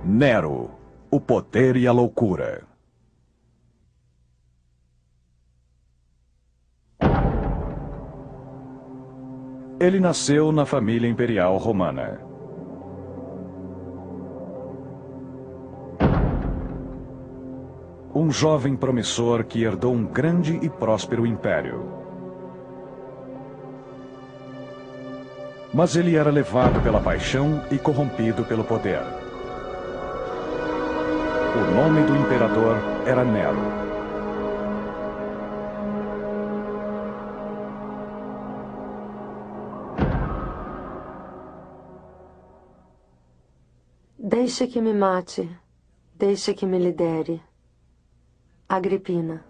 Nero, o poder e a loucura. Ele nasceu na família imperial romana. Um jovem promissor que herdou um grande e próspero império. Mas ele era levado pela paixão e corrompido pelo poder. O nome do imperador era Nero. Deixe que me mate, deixe que me lidere. Agripina.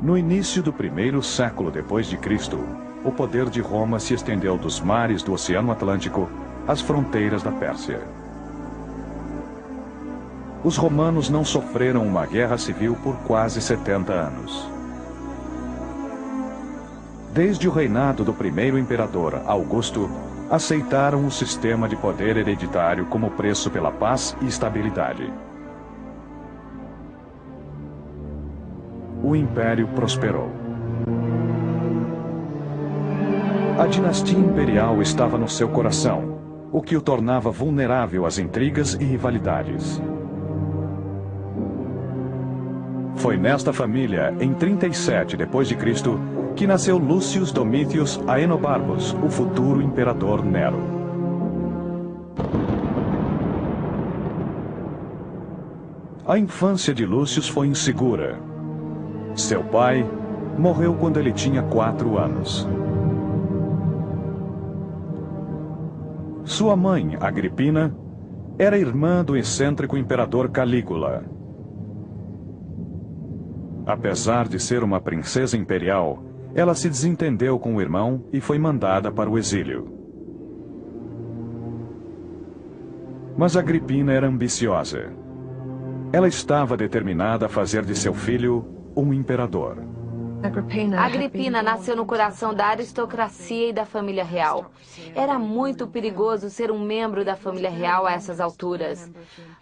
No início do primeiro século depois de Cristo, o poder de Roma se estendeu dos mares do Oceano Atlântico às fronteiras da Pérsia. Os romanos não sofreram uma guerra civil por quase 70 anos. Desde o reinado do primeiro imperador, Augusto, aceitaram o sistema de poder hereditário como preço pela paz e estabilidade. O império prosperou. A dinastia imperial estava no seu coração, o que o tornava vulnerável às intrigas e rivalidades. Foi nesta família, em 37 d.C., que nasceu Lucius Domitius Aenobarbus, o futuro imperador Nero. A infância de Lucius foi insegura. Seu pai morreu quando ele tinha 4 anos. Sua mãe, Agripina, era irmã do excêntrico imperador Calígula. Apesar de ser uma princesa imperial, ela se desentendeu com o irmão e foi mandada para o exílio. Mas Agripina era ambiciosa. Ela estava determinada a fazer de seu filho um imperador. Agripina nasceu no coração da aristocracia e da família real. Era muito perigoso ser um membro da família real a essas alturas.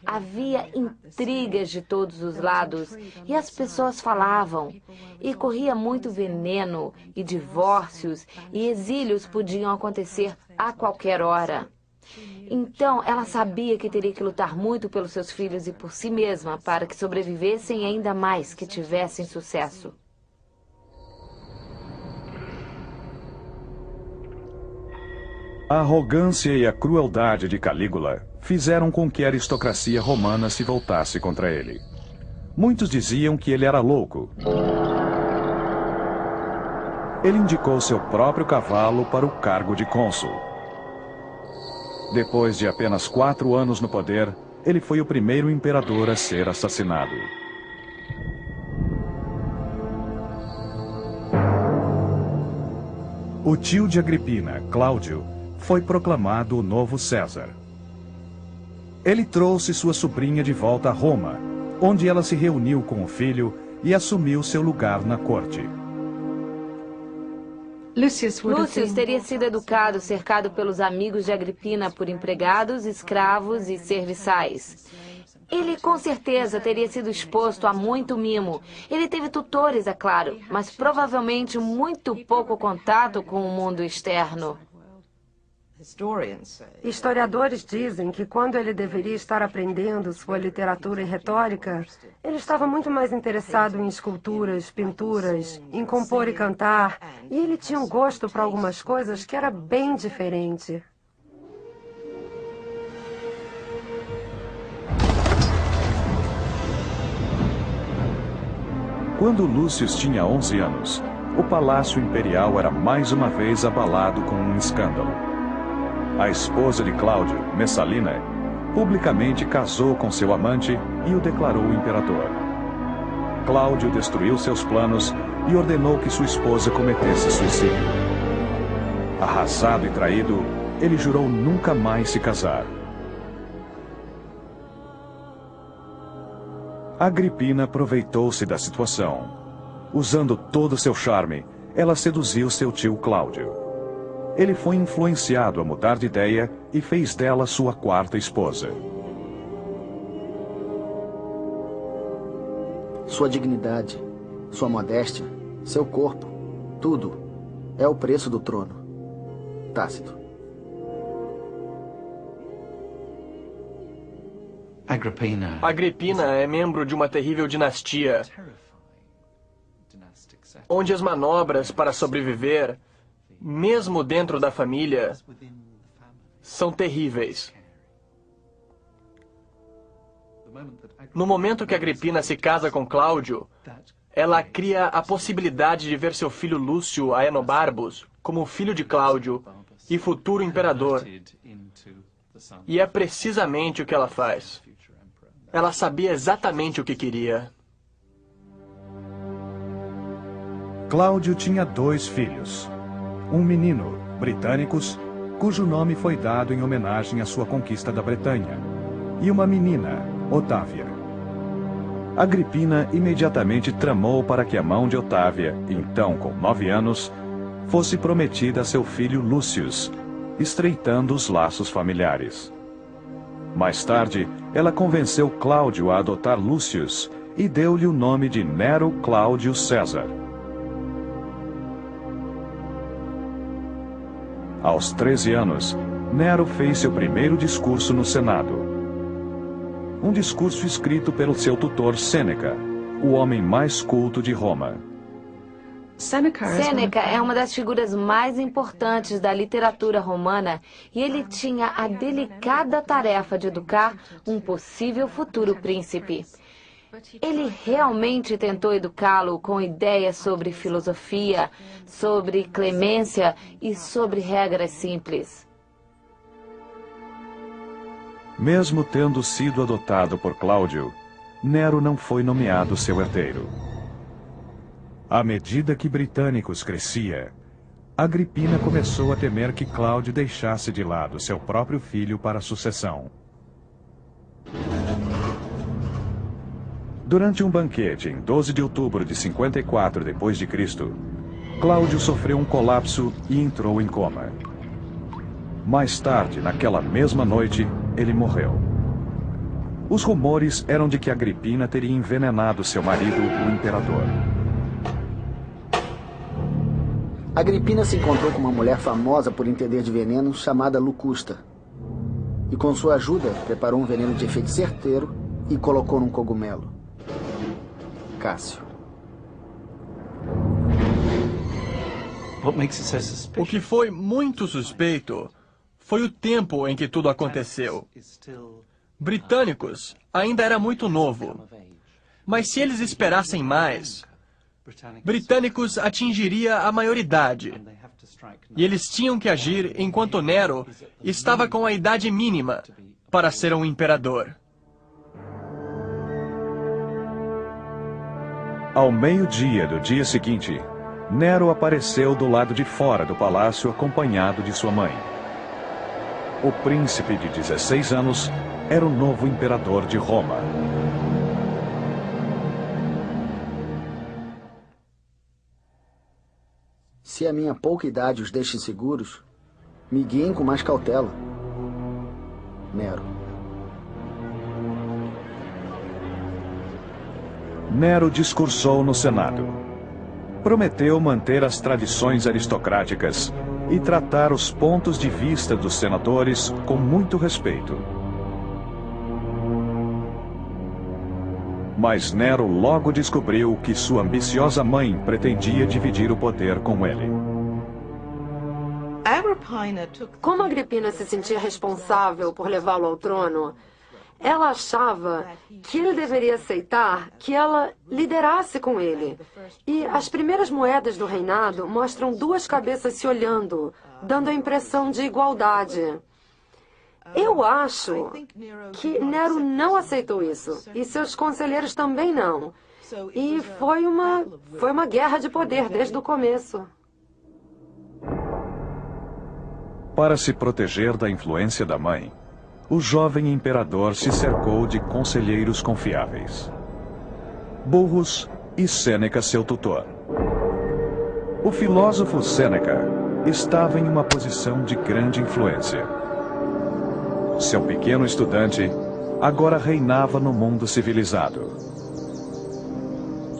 Havia intrigas de todos os lados e as pessoas falavam. E corria muito veneno, e divórcios e exílios podiam acontecer a qualquer hora. Então, ela sabia que teria que lutar muito pelos seus filhos e por si mesma para que sobrevivessem e ainda mais que tivessem sucesso. A arrogância e a crueldade de Calígula fizeram com que a aristocracia romana se voltasse contra ele. Muitos diziam que ele era louco. Ele indicou seu próprio cavalo para o cargo de cônsul. Depois de apenas 4 anos no poder, ele foi o primeiro imperador a ser assassinado. O tio de Agripina, Cláudio, foi proclamado o novo César. Ele trouxe sua sobrinha de volta a Roma, onde ela se reuniu com o filho e assumiu seu lugar na corte. Lucius teria sido educado, cercado pelos amigos de Agripina por empregados, escravos e serviçais. Ele, com certeza, teria sido exposto a muito mimo. Ele teve tutores, é claro, mas provavelmente muito pouco contato com o mundo externo. Historiadores dizem que quando ele deveria estar aprendendo sua literatura e retórica, ele estava muito mais interessado em esculturas, pinturas, em compor e cantar, e ele tinha um gosto para algumas coisas que era bem diferente. Quando Lúcius tinha 11 anos, o Palácio Imperial era mais uma vez abalado com um escândalo. A esposa de Cláudio, Messalina, publicamente casou com seu amante e o declarou imperador. Cláudio destruiu seus planos e ordenou que sua esposa cometesse suicídio. Arrasado e traído, ele jurou nunca mais se casar. Agripina aproveitou-se da situação. Usando todo seu charme, ela seduziu seu tio Cláudio. Ele foi influenciado a mudar de ideia e fez dela sua quarta esposa. Sua dignidade, sua modéstia, seu corpo, tudo é o preço do trono. Tácito. Agripina é membro de uma terrível dinastia, onde as manobras para sobreviver, mesmo dentro da família, são terríveis. No momento que Agripina se casa com Cláudio, ela cria a possibilidade de ver seu filho Lúcio Aenobarbus como filho de Cláudio e futuro imperador. E é precisamente o que ela faz. Ela sabia exatamente o que queria. Cláudio tinha 2 filhos. Um menino, Britânicos, cujo nome foi dado em homenagem à sua conquista da Bretanha, e uma menina, Otávia. Agripina imediatamente tramou para que a mão de Otávia, então com 9 anos, fosse prometida a seu filho Lúcius, estreitando os laços familiares. Mais tarde, ela convenceu Cláudio a adotar Lúcius e deu-lhe o nome de Nero Cláudio César. Aos 13 anos, Nero fez seu primeiro discurso no Senado. Um discurso escrito pelo seu tutor Sêneca, o homem mais culto de Roma. Sêneca é uma das figuras mais importantes da literatura romana e ele tinha a delicada tarefa de educar um possível futuro príncipe. Ele realmente tentou educá-lo com ideias sobre filosofia, sobre clemência e sobre regras simples. Mesmo tendo sido adotado por Cláudio, Nero não foi nomeado seu herdeiro. À medida que Britânicos crescia, Agripina começou a temer que Cláudio deixasse de lado seu próprio filho para a sucessão. Durante um banquete em 12 de outubro de 54 d.C., Cláudio sofreu um colapso e entrou em coma. Mais tarde, naquela mesma noite, ele morreu. Os rumores eram de que Agripina teria envenenado seu marido, o imperador. Agripina se encontrou com uma mulher famosa por entender de veneno chamada Locusta. E com sua ajuda, preparou um veneno de efeito certeiro e colocou num cogumelo. Cássio. O que foi muito suspeito foi o tempo em que tudo aconteceu. Britânicos ainda era muito novo. Mas se eles esperassem mais, Britânicos atingiria a maioridade. E eles tinham que agir enquanto Nero estava com a idade mínima para ser um imperador. Ao meio-dia do dia seguinte, Nero apareceu do lado de fora do palácio acompanhado de sua mãe. O príncipe de 16 anos era o novo imperador de Roma. Se a minha pouca idade os deixa inseguros, me guiem com mais cautela. Nero. Nero discursou no Senado. Prometeu manter as tradições aristocráticas e tratar os pontos de vista dos senadores com muito respeito. Mas Nero logo descobriu que sua ambiciosa mãe pretendia dividir o poder com ele. Como Agripina se sentia responsável por levá-lo ao trono, ela achava que ele deveria aceitar que ela liderasse com ele. E as primeiras moedas do reinado mostram 2 cabeças se olhando, dando a impressão de igualdade. Eu acho que Nero não aceitou isso, e seus conselheiros também não. E foi uma guerra de poder desde o começo. Para se proteger da influência da mãe, o jovem imperador se cercou de conselheiros confiáveis. Burros, e Sêneca seu tutor. O filósofo Sêneca estava em uma posição de grande influência. Seu pequeno estudante agora reinava no mundo civilizado.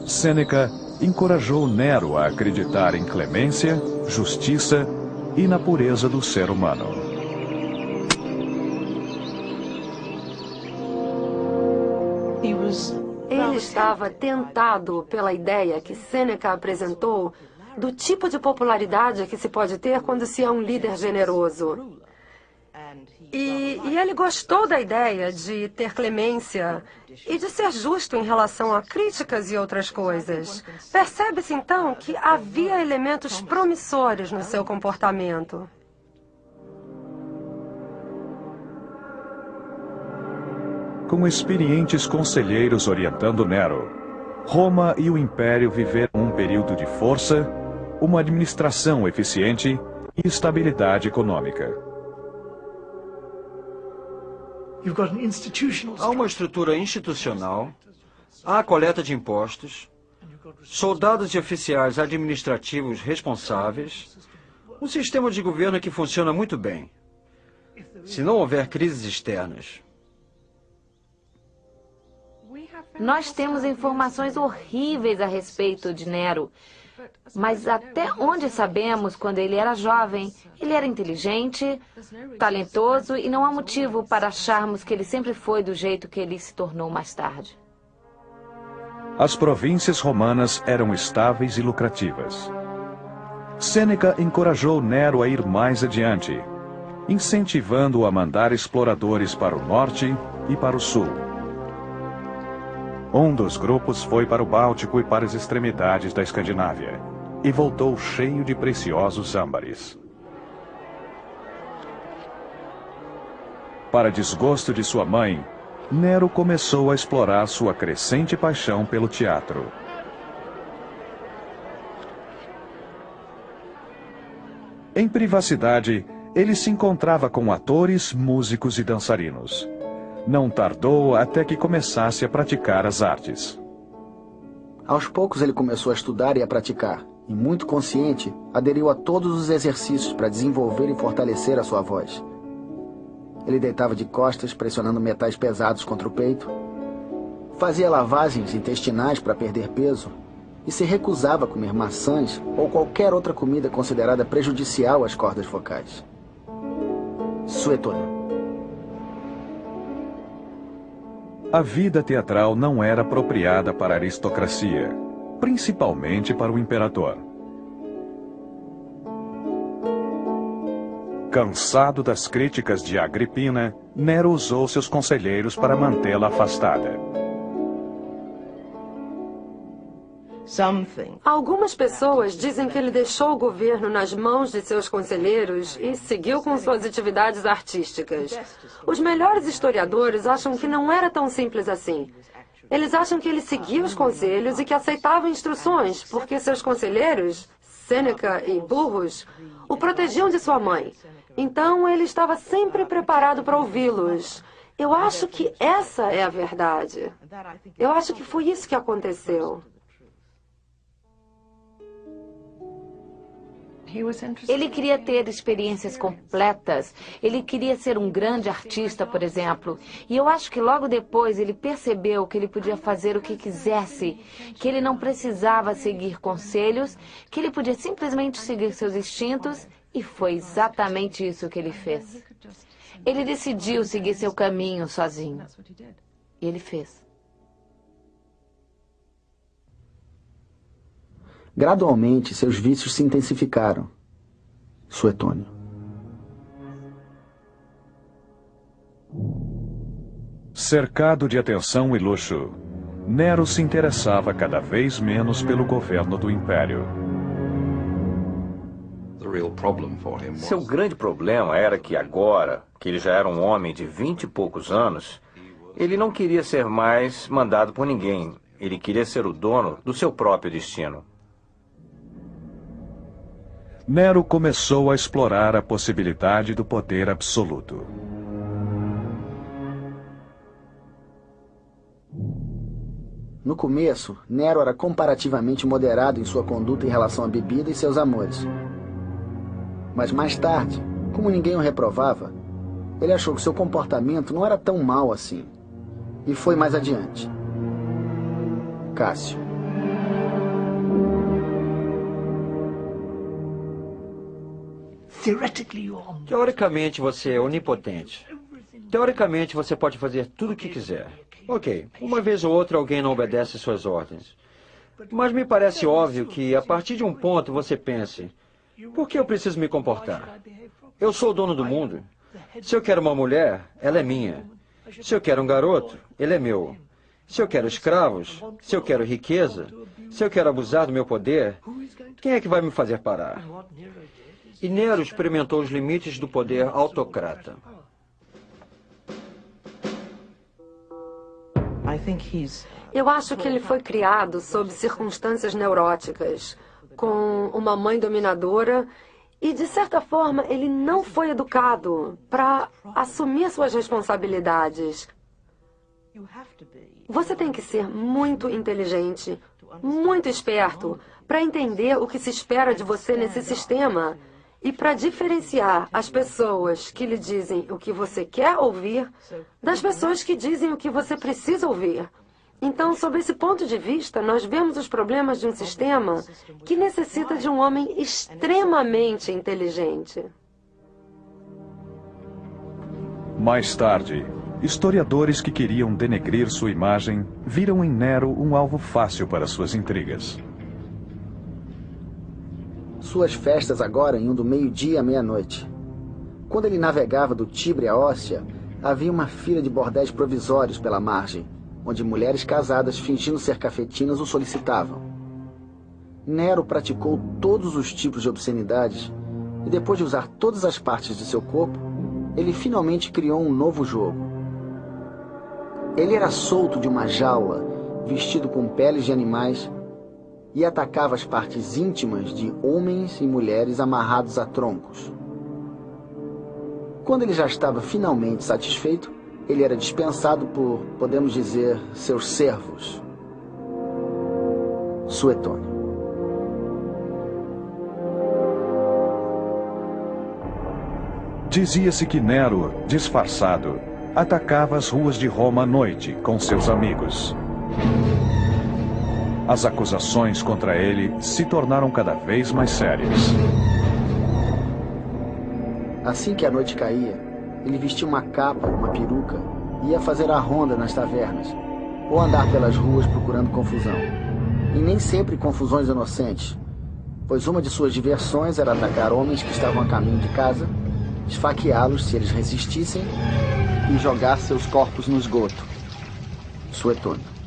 Sêneca encorajou Nero a acreditar em clemência, justiça e na pureza do ser humano. Ele estava tentado pela ideia que Sêneca apresentou do tipo de popularidade que se pode ter quando se é um líder generoso. E ele gostou da ideia de ter clemência e de ser justo em relação a críticas e outras coisas. Percebe-se então que havia elementos promissores no seu comportamento. Com experientes conselheiros orientando Nero, Roma e o Império viveram um período de força, uma administração eficiente e estabilidade econômica. Há uma estrutura institucional, há a coleta de impostos, soldados e oficiais administrativos responsáveis, um sistema de governo que funciona muito bem, se não houver crises externas. Nós temos informações horríveis a respeito de Nero. Mas até onde sabemos, quando ele era jovem, ele era inteligente, talentoso e não há motivo para acharmos que ele sempre foi do jeito que ele se tornou mais tarde. As províncias romanas eram estáveis e lucrativas. Sêneca encorajou Nero a ir mais adiante, incentivando-o a mandar exploradores para o norte e para o sul. Um dos grupos foi para o Báltico e para as extremidades da Escandinávia, e voltou cheio de preciosos âmbares. Para desgosto de sua mãe, Nero começou a explorar sua crescente paixão pelo teatro. Em privacidade, ele se encontrava com atores, músicos e dançarinos. Não tardou até que começasse a praticar as artes. Aos poucos ele começou a estudar e a praticar, e muito consciente, aderiu a todos os exercícios para desenvolver e fortalecer a sua voz. Ele deitava de costas, pressionando metais pesados contra o peito, fazia lavagens intestinais para perder peso e se recusava a comer maçãs ou qualquer outra comida considerada prejudicial às cordas vocais. Suetônio. A vida teatral não era apropriada para a aristocracia, principalmente para o imperador. Cansado das críticas de Agripina, Nero usou seus conselheiros para mantê-la afastada. Algumas pessoas dizem que ele deixou o governo nas mãos de seus conselheiros e seguiu com suas atividades artísticas. Os melhores historiadores acham que não era tão simples assim. Eles acham que ele seguia os conselhos e que aceitava instruções, porque seus conselheiros, Sêneca e Burrus, o protegiam de sua mãe. Então ele estava sempre preparado para ouvi-los. Eu acho que essa é a verdade. Eu acho que foi isso que aconteceu. Ele queria ter experiências completas. Ele queria ser um grande artista, por exemplo. E eu acho que logo depois ele percebeu que ele podia fazer o que quisesse, que ele não precisava seguir conselhos, que ele podia simplesmente seguir seus instintos, e foi exatamente isso que ele fez. Ele decidiu seguir seu caminho sozinho. E ele fez. Gradualmente, seus vícios se intensificaram. Suetônio. Cercado de atenção e luxo, Nero se interessava cada vez menos pelo governo do Império. Seu grande problema era que agora, que ele já era um homem de 20 e poucos anos, ele não queria ser mais mandado por ninguém. Ele queria ser o dono do seu próprio destino. Nero começou a explorar a possibilidade do poder absoluto. No começo, Nero era comparativamente moderado em sua conduta em relação à bebida e seus amores. Mas mais tarde, como ninguém o reprovava, ele achou que seu comportamento não era tão mau assim. E foi mais adiante. Cássio. Teoricamente, você é onipotente. Teoricamente, você pode fazer tudo o que quiser. Ok, uma vez ou outra alguém não obedece suas ordens. Mas me parece óbvio que, a partir de um ponto, você pense: por que eu preciso me comportar? Eu sou o dono do mundo. Se eu quero uma mulher, ela é minha. Se eu quero um garoto, ele é meu. Se eu quero escravos, se eu quero riqueza, se eu quero abusar do meu poder, quem é que vai me fazer parar? E Nero experimentou os limites do poder autocrata. Eu acho que ele foi criado sob circunstâncias neuróticas, com uma mãe dominadora e, de certa forma, ele não foi educado para assumir suas responsabilidades. Você tem que ser muito inteligente, muito esperto, para entender o que se espera de você nesse sistema e para diferenciar as pessoas que lhe dizem o que você quer ouvir das pessoas que dizem o que você precisa ouvir. Então, sob esse ponto de vista, nós vemos os problemas de um sistema que necessita de um homem extremamente inteligente. Mais tarde, historiadores que queriam denegrir sua imagem viram em Nero um alvo fácil para suas intrigas. Suas festas agora iam do meio-dia à meia-noite. Quando ele navegava do Tibre à Óssea, havia uma fila de bordéis provisórios pela margem, onde mulheres casadas fingindo ser cafetinas o solicitavam. Nero praticou todos os tipos de obscenidades e, depois de usar todas as partes de seu corpo, ele finalmente criou um novo jogo. Ele era solto de uma jaula, vestido com peles de animais, e atacava as partes íntimas de homens e mulheres amarrados a troncos. Quando ele já estava finalmente satisfeito, ele era dispensado por, podemos dizer, seus servos. Suetônio. Dizia-se que Nero, disfarçado, atacava as ruas de Roma à noite com seus amigos. As acusações contra ele se tornaram cada vez mais sérias. Assim que a noite caía, ele vestia uma capa, uma peruca, e ia fazer a ronda nas tavernas, ou andar pelas ruas procurando confusão. E nem sempre confusões inocentes, pois uma de suas diversões era atacar homens que estavam a caminho de casa, esfaqueá-los se eles resistissem e jogar seus corpos no esgoto. Suetônio.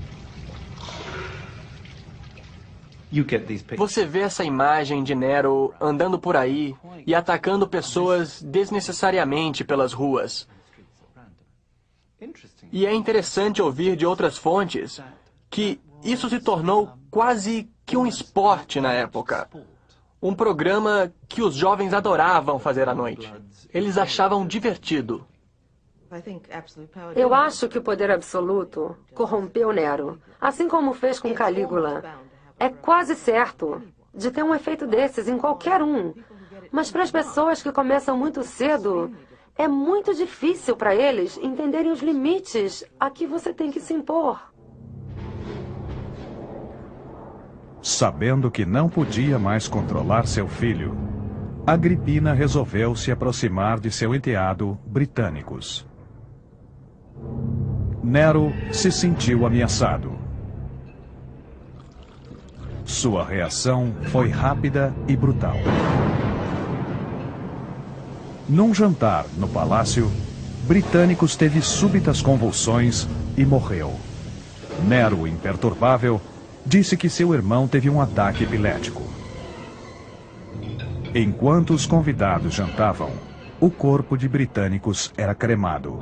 Você vê essa imagem de Nero andando por aí e atacando pessoas desnecessariamente pelas ruas. E é interessante ouvir de outras fontes que isso se tornou quase que um esporte na época. Um programa que os jovens adoravam fazer à noite. Eles achavam divertido. Eu acho que o poder absoluto corrompeu Nero, assim como fez com Calígula. É quase certo de ter um efeito desses em qualquer um. Mas para as pessoas que começam muito cedo, é muito difícil para eles entenderem os limites a que você tem que se impor. Sabendo que não podia mais controlar seu filho, Agripina resolveu se aproximar de seu enteado, Britânicos. Nero se sentiu ameaçado. Sua reação foi rápida e brutal. Num jantar no palácio, Britânicos teve súbitas convulsões e morreu. Nero, imperturbável, disse que seu irmão teve um ataque epilético. Enquanto os convidados jantavam, o corpo de Britânicos era cremado.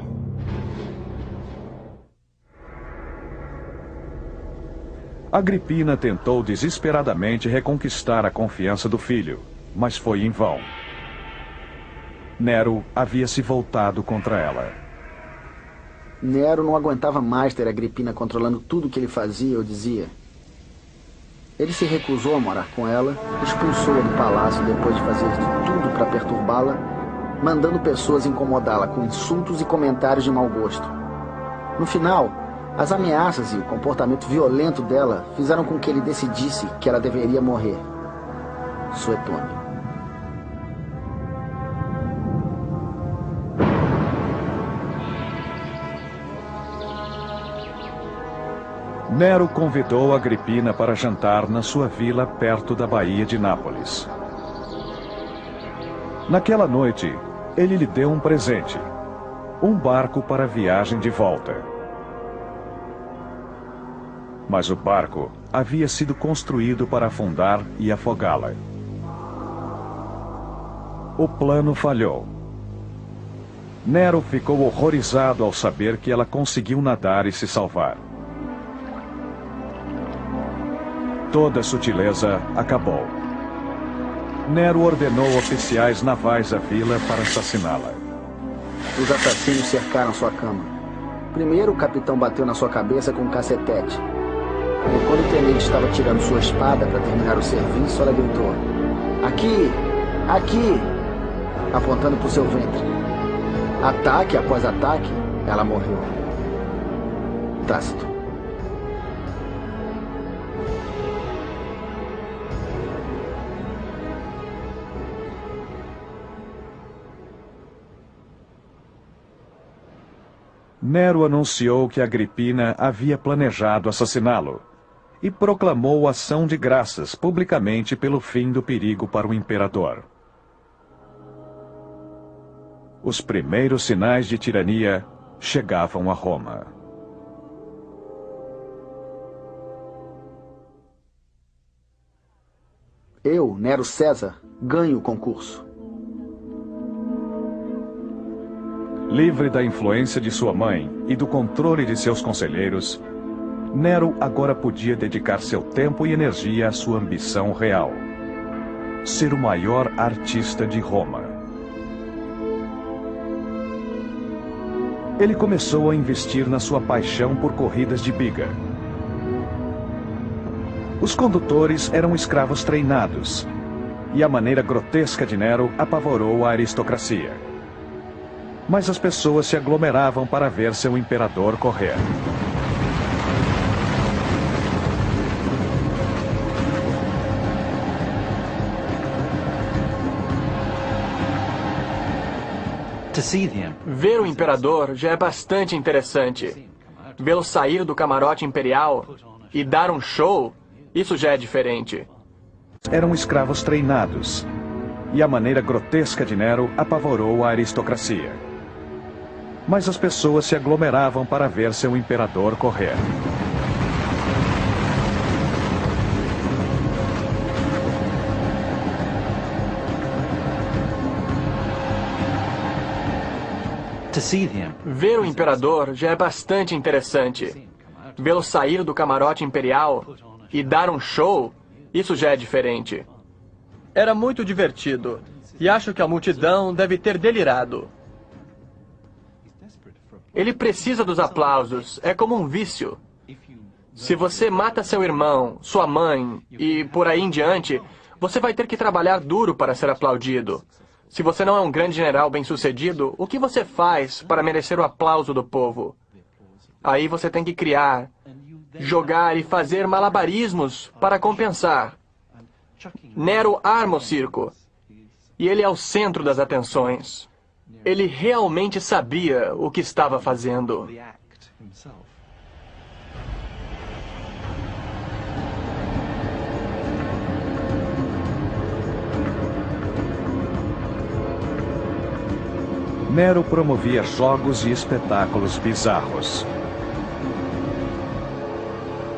Agripina tentou desesperadamente reconquistar a confiança do filho, mas foi em vão. Nero havia se voltado contra ela. Nero não aguentava mais ter Agripina controlando tudo o que ele fazia ou dizia. Ele se recusou a morar com ela, expulsou-a do palácio depois de fazer de tudo para perturbá-la, mandando pessoas incomodá-la com insultos e comentários de mau gosto. No final, as ameaças e o comportamento violento dela fizeram com que ele decidisse que ela deveria morrer. Suetônio. Nero convidou Agripina para jantar na sua vila perto da Baía de Nápoles. Naquela noite, ele lhe deu um presente, um barco para a viagem de volta. Mas o barco havia sido construído para afundar e afogá-la. O plano falhou. Nero ficou horrorizado ao saber que ela conseguiu nadar e se salvar. Toda a sutileza acabou. Nero ordenou oficiais navais da vila para assassiná-la. Os assassinos cercaram sua cama. Primeiro, o capitão bateu na sua cabeça com um cacetete. E quando o tenente estava tirando sua espada para terminar o serviço, ela gritou: "Aqui! Aqui!", apontando para o seu ventre. Ataque após ataque, ela morreu. Tácito. Nero anunciou que Agripina havia planejado assassiná-lo e proclamou ação de graças publicamente pelo fim do perigo para o imperador. Os primeiros sinais de tirania chegavam a Roma. Eu, Nero César, ganho o concurso. Livre da influência de sua mãe e do controle de seus conselheiros, Nero agora podia dedicar seu tempo e energia à sua ambição real: ser o maior artista de Roma. Ele começou a investir na sua paixão por corridas de biga. Os condutores eram escravos treinados, e a maneira grotesca de Nero apavorou a aristocracia. Mas as pessoas se aglomeravam para ver seu imperador correr. Ver o imperador já é bastante interessante. Vê-lo sair do camarote imperial e dar um show, isso já é diferente. Eram escravos treinados, e a maneira grotesca de Nero apavorou a aristocracia. Mas as pessoas se aglomeravam para ver seu imperador correr. Ver o imperador já é bastante interessante. Vê-lo sair do camarote imperial e dar um show, isso já é diferente. Era muito divertido, e acho que a multidão deve ter delirado. Ele precisa dos aplausos, é como um vício. Se você mata seu irmão, sua mãe e por aí em diante, você vai ter que trabalhar duro para ser aplaudido. Se você não é um grande general bem-sucedido, o que você faz para merecer o aplauso do povo? Aí você tem que criar, jogar e fazer malabarismos para compensar. Nero arma o circo, e ele é o centro das atenções. Ele realmente sabia o que estava fazendo. Nero promovia jogos e espetáculos bizarros.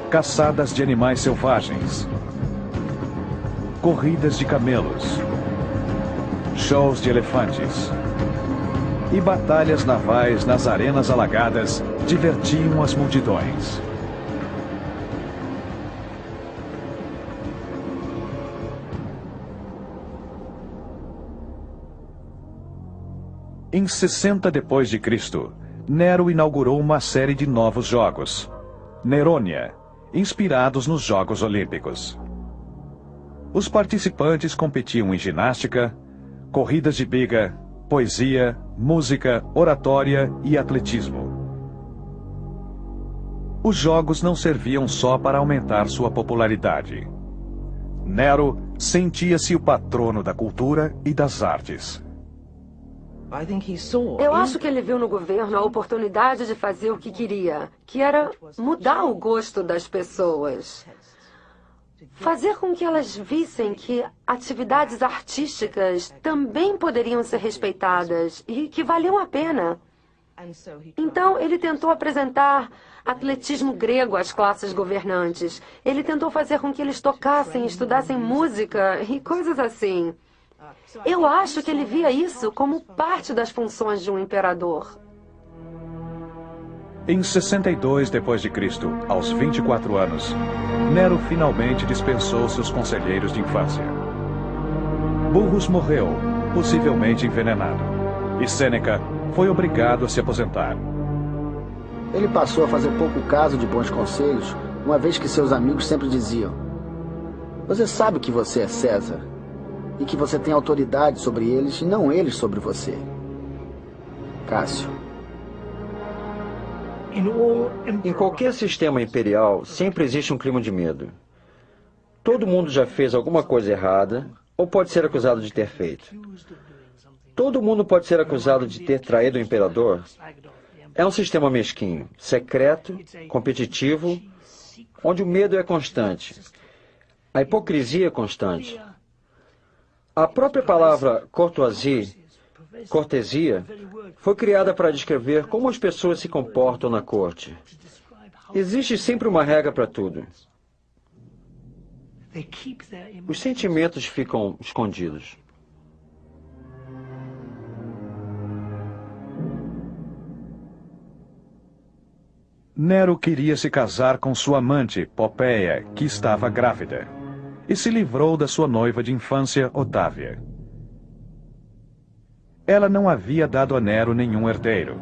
Caçadas de animais selvagens. Corridas de camelos. Shows de elefantes. E batalhas navais nas arenas alagadas divertiam as multidões. Em 60 depois de Cristo, Nero inaugurou uma série de novos jogos, Nerônia, inspirados nos Jogos Olímpicos. Os participantes competiam em ginástica, corridas de biga, poesia, música, oratória e atletismo. Os jogos não serviam só para aumentar sua popularidade. Nero sentia-se o patrono da cultura e das artes. Eu acho que ele viu no governo a oportunidade de fazer o que queria, que era mudar o gosto das pessoas. Fazer com que elas vissem que atividades artísticas também poderiam ser respeitadas e que valiam a pena. Então, ele tentou apresentar atletismo grego às classes governantes. Ele tentou fazer com que eles tocassem, estudassem música e coisas assim. Eu acho que ele via isso como parte das funções de um imperador. Em 62 d.C., aos 24 anos, Nero finalmente dispensou seus conselheiros de infância. Burrus morreu, possivelmente envenenado, e Sêneca foi obrigado a se aposentar. Ele passou a fazer pouco caso de bons conselhos, uma vez que seus amigos sempre diziam: "Você sabe que você é César, e que você tem autoridade sobre eles e não eles sobre você." Cássio. Em qualquer sistema imperial, sempre existe um clima de medo. Todo mundo já fez alguma coisa errada, ou pode ser acusado de ter feito. Todo mundo pode ser acusado de ter traído o imperador. É um sistema mesquinho, secreto, competitivo, onde o medo é constante. A hipocrisia é constante. A própria palavra cortesia, foi criada para descrever como as pessoas se comportam na corte. Existe sempre uma regra para tudo. Os sentimentos ficam escondidos. Nero queria se casar com sua amante, Popéia, que estava grávida, e se livrou da sua noiva de infância, Otávia. Ela não havia dado a Nero nenhum herdeiro.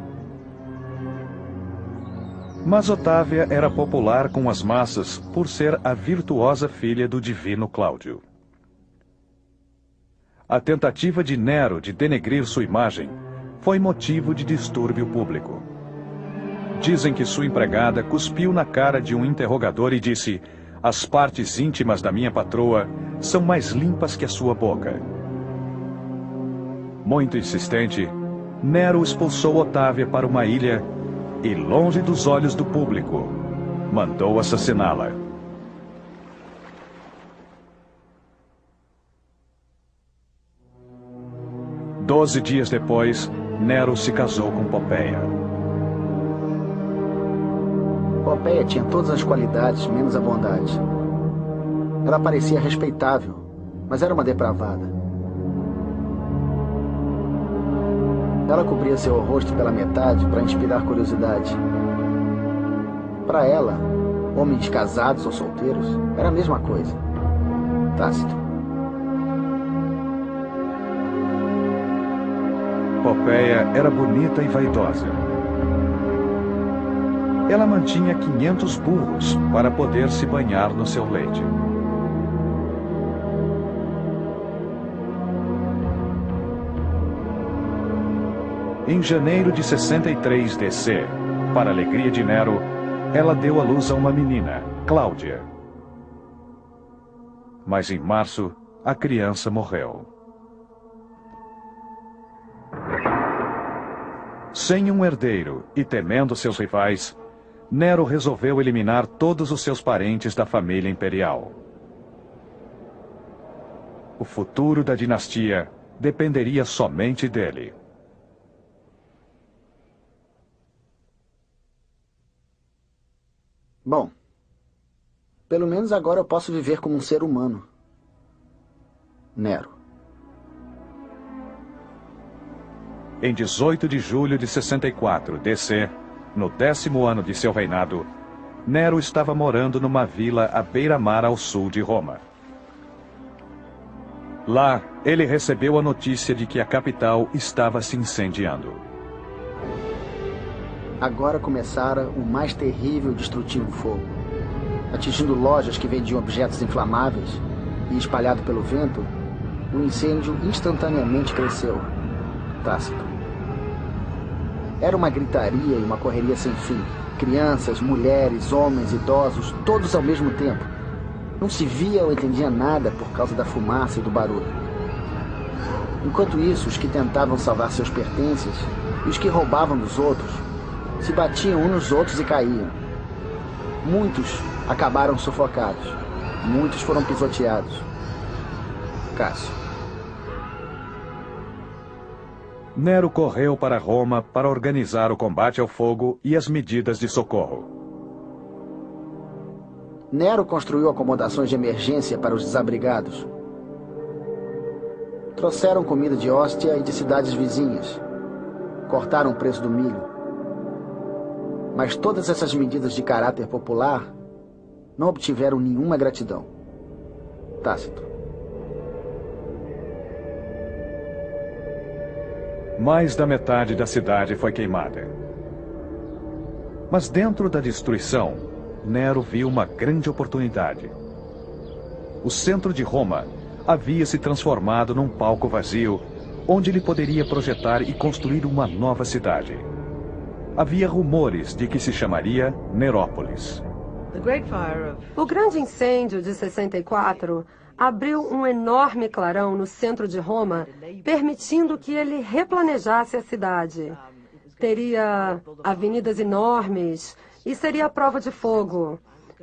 Mas Otávia era popular com as massas por ser a virtuosa filha do divino Cláudio. A tentativa de Nero de denegrir sua imagem foi motivo de distúrbio público. Dizem que sua empregada cuspiu na cara de um interrogador e disse: "As partes íntimas da minha patroa são mais limpas que a sua boca." Muito insistente, Nero expulsou Otávia para uma ilha e, longe dos olhos do público, mandou assassiná-la. Doze dias depois, Nero se casou com Popéia. Popéia tinha todas as qualidades, menos a bondade. Ela parecia respeitável, mas era uma depravada. Ela cobria seu rosto pela metade para inspirar curiosidade. Para ela, homens casados ou solteiros, era a mesma coisa. Tácito. Popéia era bonita e vaidosa. Ela mantinha 500 burros para poder se banhar no seu leite. Em janeiro de 63 D.C., para a alegria de Nero, ela deu à luz a uma menina, Cláudia. Mas em março, a criança morreu. Sem um herdeiro e temendo seus rivais, Nero resolveu eliminar todos os seus parentes da família imperial. O futuro da dinastia dependeria somente dele. Bom, pelo menos agora eu posso viver como um ser humano. Nero. Em 18 de julho de 64 D.C., no 10º ano de seu reinado, Nero estava morando numa vila à beira-mar ao sul de Roma. Lá, ele recebeu a notícia de que a capital estava se incendiando. agora começara o mais terrível e destrutivo fogo. Atingindo lojas que vendiam objetos inflamáveis e espalhado pelo vento, o incêndio instantaneamente cresceu. Tácito. Era uma gritaria e uma correria sem fim. Crianças, mulheres, homens, idosos, todos ao mesmo tempo. Não se via ou entendia nada por causa da fumaça e do barulho. Enquanto isso, os que tentavam salvar seus pertences e os que roubavam dos outros se batiam uns nos outros e caíam. Muitos acabaram sufocados. Muitos foram pisoteados. Cássio. Nero correu para Roma para organizar o combate ao fogo e as medidas de socorro. Nero construiu acomodações de emergência para os desabrigados. Trouxeram comida de Hóstia e de cidades vizinhas. Cortaram o preço do milho. Mas todas essas medidas de caráter popular não obtiveram nenhuma gratidão. Tácito. Mais da metade da cidade foi queimada. Mas dentro da destruição, Nero viu uma grande oportunidade. O centro de Roma havia se transformado num palco vazio, onde ele poderia projetar e construir uma nova cidade. Havia rumores de que se chamaria Nerópolis. O grande incêndio de 64 abriu um enorme clarão no centro de Roma, permitindo que ele replanejasse a cidade. Teria avenidas enormes e seria a prova de fogo.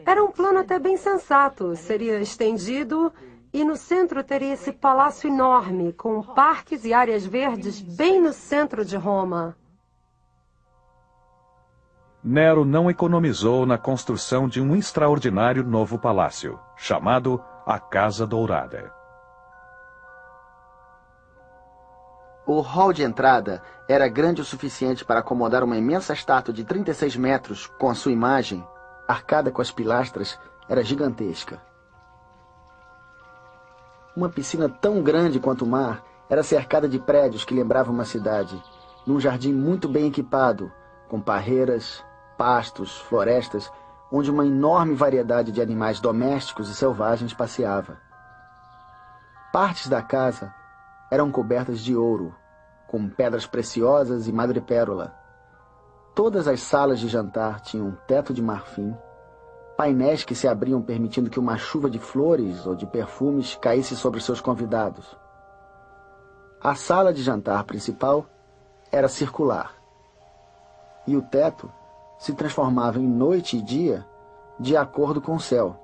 Era um plano até bem sensato. Seria estendido e no centro teria esse palácio enorme, com parques e áreas verdes bem no centro de Roma. Nero não economizou na construção de um extraordinário novo palácio, chamado a Casa Dourada. O hall de entrada era grande o suficiente para acomodar uma imensa estátua de 36 metros com a sua imagem, arcada com as pilastras, era gigantesca. Uma piscina tão grande quanto o mar era cercada de prédios que lembravam uma cidade, num jardim muito bem equipado, com parreiras, pastos, florestas, onde uma enorme variedade de animais domésticos e selvagens passeava. Partes da casa eram cobertas de ouro, com pedras preciosas e madrepérola. Todas as salas de jantar tinham um teto de marfim, painéis que se abriam permitindo que uma chuva de flores ou de perfumes caísse sobre seus convidados. A sala de jantar principal era circular, e o teto se transformava em noite e dia de acordo com o céu.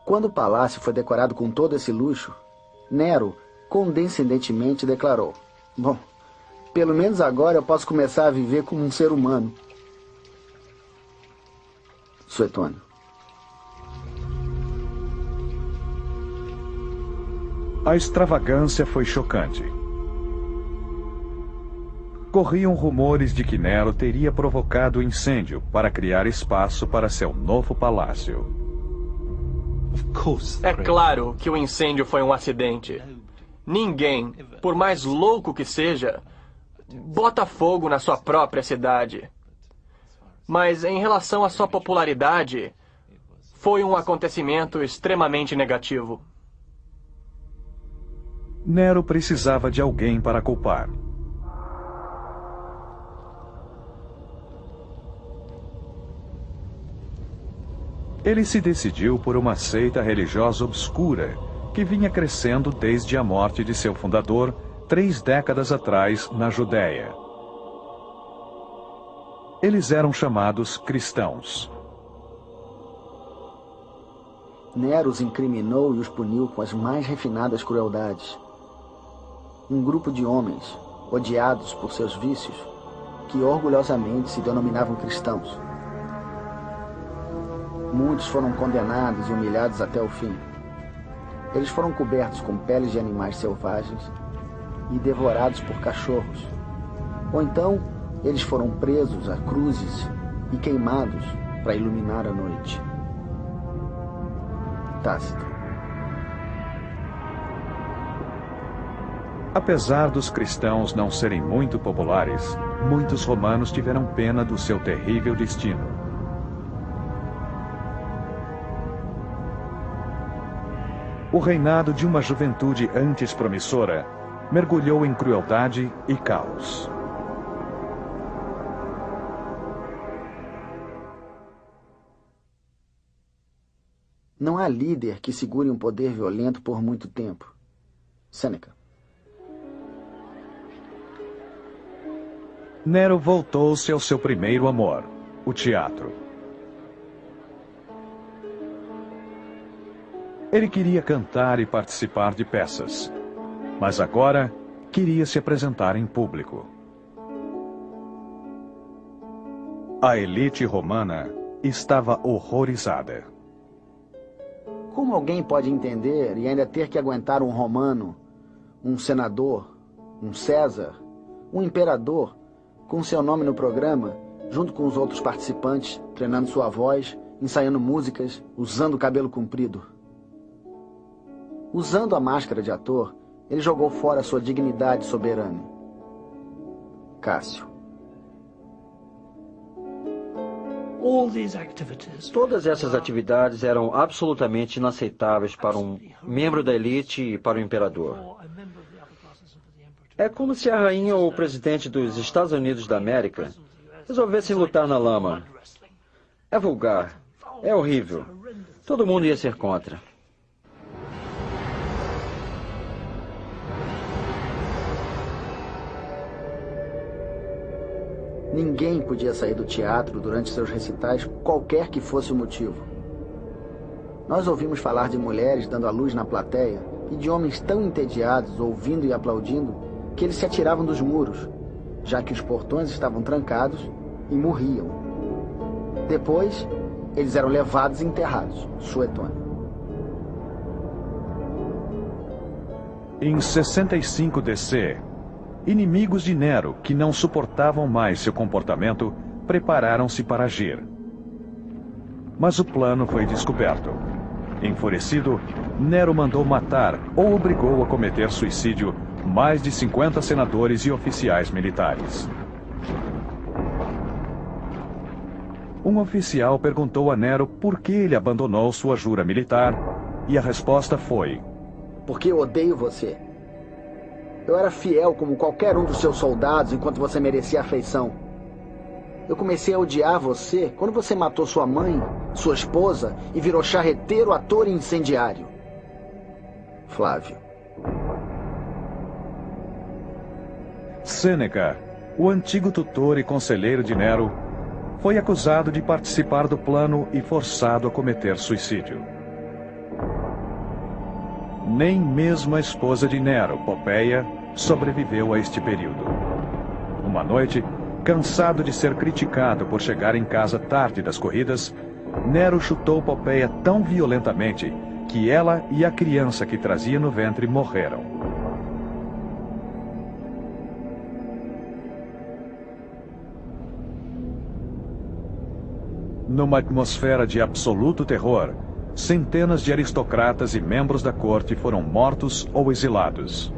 Quando o palácio foi decorado com todo esse luxo, Nero condescendentemente declarou: "Bom, pelo menos agora eu posso começar a viver como um ser humano." Suetônio. A extravagância foi chocante. Corriam rumores de que Nero teria provocado o incêndio para criar espaço para seu novo palácio. É claro que o incêndio foi um acidente. Ninguém, por mais louco que seja, bota fogo na sua própria cidade. Mas em relação à sua popularidade, foi um acontecimento extremamente negativo. Nero precisava de alguém para culpar. Ele se decidiu por uma seita religiosa obscura que vinha crescendo desde a morte de seu fundador 3 décadas atrás na Judéia. Eles eram chamados cristãos. Nero os incriminou e os puniu com as mais refinadas crueldades. Um grupo de homens, odiados por seus vícios, que orgulhosamente se denominavam cristãos. Muitos foram condenados e humilhados até o fim. Eles foram cobertos com peles de animais selvagens e devorados por cachorros. Ou então, eles foram presos a cruzes e queimados para iluminar a noite. Tácito. Apesar dos cristãos não serem muito populares, muitos romanos tiveram pena do seu terrível destino. O reinado de uma juventude antes promissora mergulhou em crueldade e caos. Não há líder que segure um poder violento por muito tempo. Sêneca. Nero voltou-se ao seu primeiro amor, o teatro. Ele queria cantar e participar de peças, mas agora queria se apresentar em público. A elite romana estava horrorizada. Como alguém pode entender e ainda ter que aguentar um romano, um senador, um César, um imperador, com seu nome no programa, junto com os outros participantes, treinando sua voz, ensaiando músicas, usando cabelo comprido? Usando a máscara de ator, ele jogou fora sua dignidade soberana. Cássio. Todas essas atividades eram absolutamente inaceitáveis para um membro da elite e para o imperador. É como se a rainha ou o presidente dos Estados Unidos da América resolvessem lutar na lama. É vulgar, é horrível. Todo mundo ia ser contra. Ninguém podia sair do teatro durante seus recitais, qualquer que fosse o motivo. Nós ouvimos falar de mulheres dando à luz na plateia e de homens tão entediados, ouvindo e aplaudindo, que eles se atiravam dos muros, já que os portões estavam trancados, e morriam. Depois, eles eram levados e enterrados. Suetônio. Em 65 DC, inimigos de Nero, que não suportavam mais seu comportamento, prepararam-se para agir. Mas o plano foi descoberto. Enfurecido, Nero mandou matar ou obrigou a cometer suicídio mais de 50 senadores e oficiais militares. Um oficial perguntou a Nero por que ele abandonou sua jura militar, e a resposta foi: porque eu odeio você. Eu era fiel como qualquer um dos seus soldados enquanto você merecia afeição. Eu comecei a odiar você quando você matou sua mãe, sua esposa e virou charreteiro, ator e incendiário. Flávio. Sêneca, o antigo tutor e conselheiro de Nero, foi acusado de participar do plano e forçado a cometer suicídio. Nem mesmo a esposa de Nero, Popeia, sobreviveu a este período. Uma noite, cansado de ser criticado por chegar em casa tarde das corridas, Nero chutou Popeia tão violentamente que ela e a criança que trazia no ventre morreram. Numa atmosfera de absoluto terror, centenas de aristocratas e membros da corte foram mortos ou exilados.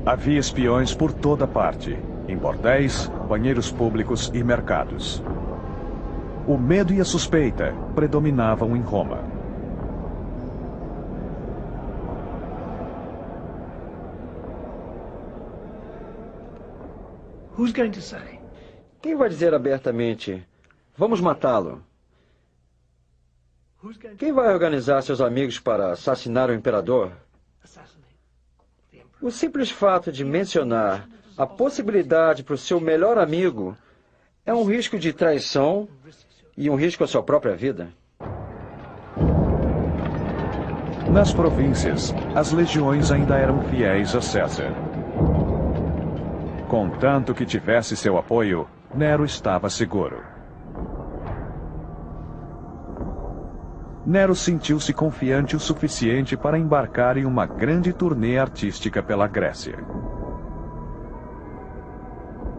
Havia espiões por toda parte, em bordéis, banheiros públicos e mercados. O medo e a suspeita predominavam em Roma. Quem vai dizer abertamente, vamos matá-lo? Quem vai organizar seus amigos para assassinar o imperador? O simples fato de mencionar a possibilidade para o seu melhor amigo é um risco de traição e um risco à sua própria vida. Nas províncias, as legiões ainda eram fiéis a César. Contanto que tivesse seu apoio, Nero estava seguro. Nero sentiu-se confiante o suficiente para embarcar em uma grande turnê artística pela Grécia.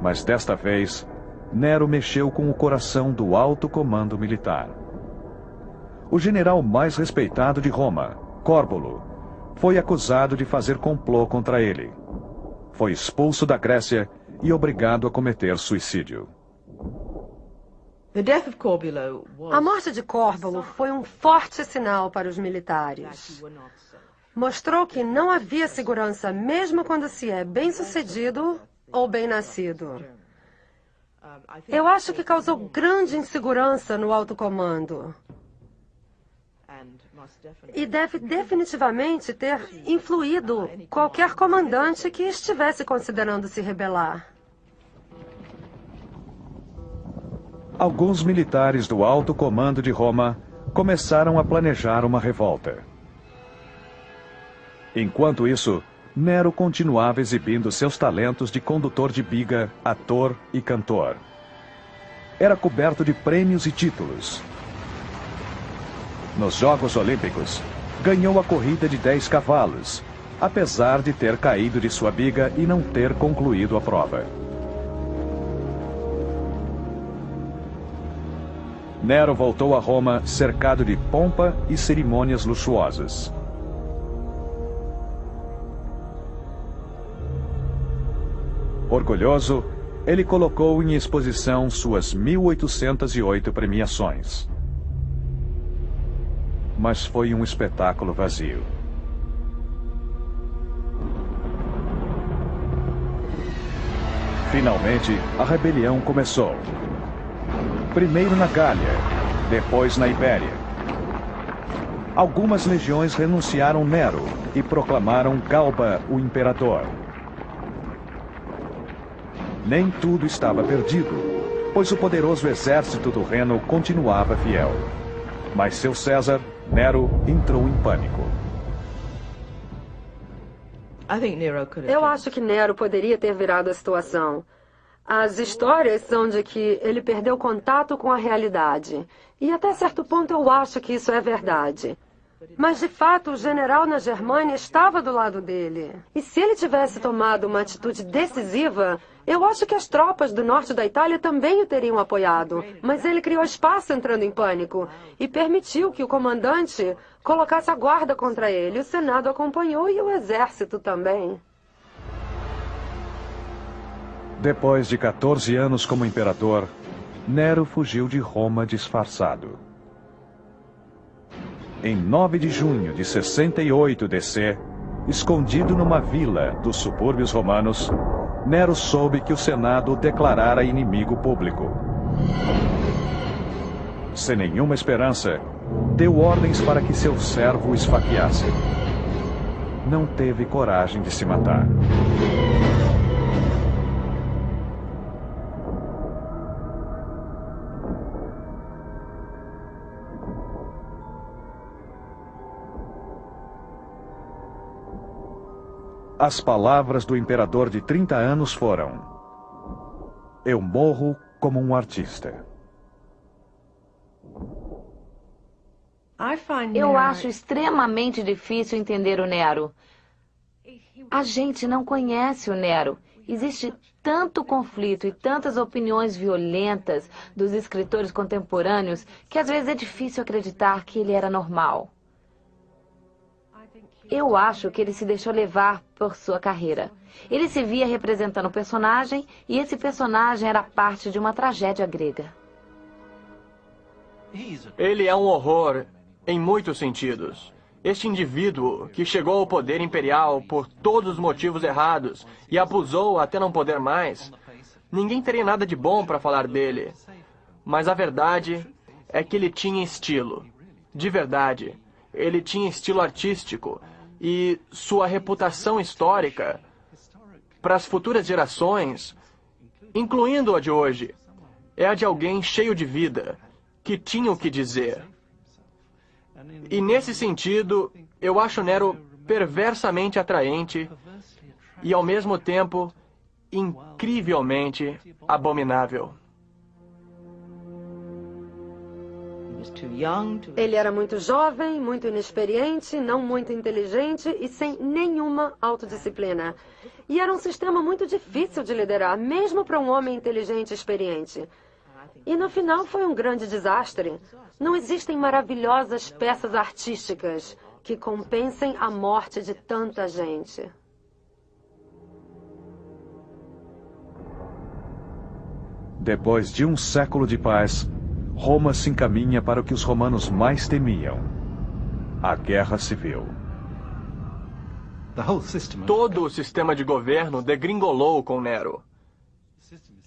Mas desta vez, Nero mexeu com o coração do alto comando militar. O general mais respeitado de Roma, Córbulo, foi acusado de fazer complô contra ele. Foi expulso da Grécia e obrigado a cometer suicídio. A morte de Córbulo foi um forte sinal para os militares. Mostrou que não havia segurança mesmo quando se é bem-sucedido ou bem-nascido. Eu acho que causou grande insegurança no alto comando. E deve definitivamente ter influído qualquer comandante que estivesse considerando se rebelar. Alguns militares do alto comando de Roma começaram a planejar uma revolta. Enquanto isso, Nero continuava exibindo seus talentos de condutor de biga, ator e cantor. Era coberto de prêmios e títulos. Nos Jogos Olímpicos, ganhou a corrida de 10 cavalos, apesar de ter caído de sua biga e não ter concluído a prova. Nero voltou a Roma cercado de pompa e cerimônias luxuosas. Orgulhoso, ele colocou em exposição suas 1808 premiações. Mas foi um espetáculo vazio. Finalmente, a rebelião começou. Primeiro na Gália, depois na Ibéria. Algumas legiões renunciaram Nero e proclamaram Galba o imperador. Nem tudo estava perdido, pois o poderoso exército do Reno continuava fiel. Mas seu César, Nero, entrou em pânico. Eu acho que Nero poderia ter virado a situação. As histórias são de que ele perdeu contato com a realidade. E até certo ponto eu acho que isso é verdade. Mas, de fato, o general na Germânia estava do lado dele. E se ele tivesse tomado uma atitude decisiva, eu acho que as tropas do norte da Itália também o teriam apoiado. Mas ele criou espaço entrando em pânico e permitiu que o comandante colocasse a guarda contra ele. O Senado acompanhou e o exército também. Depois de 14 anos como imperador, Nero fugiu de Roma disfarçado. Em 9 de junho de 68 DC, escondido numa vila dos subúrbios romanos, Nero soube que o Senado o declarara inimigo público. Sem nenhuma esperança, deu ordens para que seu servo o esfaqueasse. Não teve coragem de se matar. As palavras do imperador de 30 anos foram: "Eu morro como um artista." Eu acho extremamente difícil entender o Nero. A gente não conhece o Nero. Existe tanto conflito e tantas opiniões violentas dos escritores contemporâneos que às vezes é difícil acreditar que ele era normal. Eu acho que ele se deixou levar por sua carreira. Ele se via representando um personagem e esse personagem era parte de uma tragédia grega. Ele é um horror em muitos sentidos. Este indivíduo que chegou ao poder imperial por todos os motivos errados e abusou até não poder mais, ninguém teria nada de bom para falar dele. Mas a verdade é que ele tinha estilo. De verdade, ele tinha estilo artístico. E sua reputação histórica para as futuras gerações, incluindo a de hoje, é a de alguém cheio de vida, que tinha o que dizer. E nesse sentido, eu acho Nero perversamente atraente e, ao mesmo tempo, incrivelmente abominável. Ele era muito jovem, muito inexperiente, não muito inteligente e sem nenhuma autodisciplina. E era um sistema muito difícil de liderar, mesmo para um homem inteligente e experiente. E no final foi um grande desastre. Não existem maravilhosas peças artísticas. que compensem a morte de tanta gente. Depois de um século de paz, Roma se encaminha para o que os romanos mais temiam: a guerra civil. Todo o sistema de governo degringolou com Nero.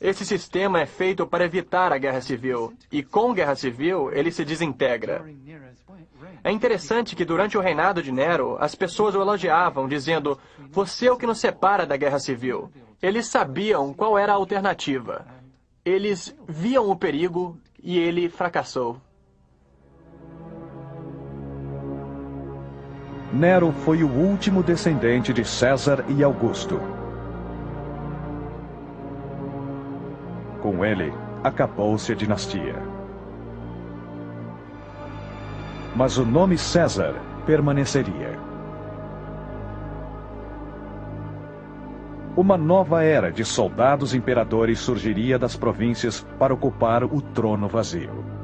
Esse sistema é feito para evitar a guerra civil, e com guerra civil ele se desintegra. É interessante que durante o reinado de Nero, as pessoas o elogiavam, dizendo: "Você é o que nos separa da guerra civil." Eles sabiam qual era a alternativa. Eles viam o perigo e ele fracassou. Nero foi o último descendente de César e Augusto. Com ele, acabou-se a dinastia. Mas o nome César permaneceria. Uma nova era de soldados imperadores surgiria das províncias para ocupar o trono vazio.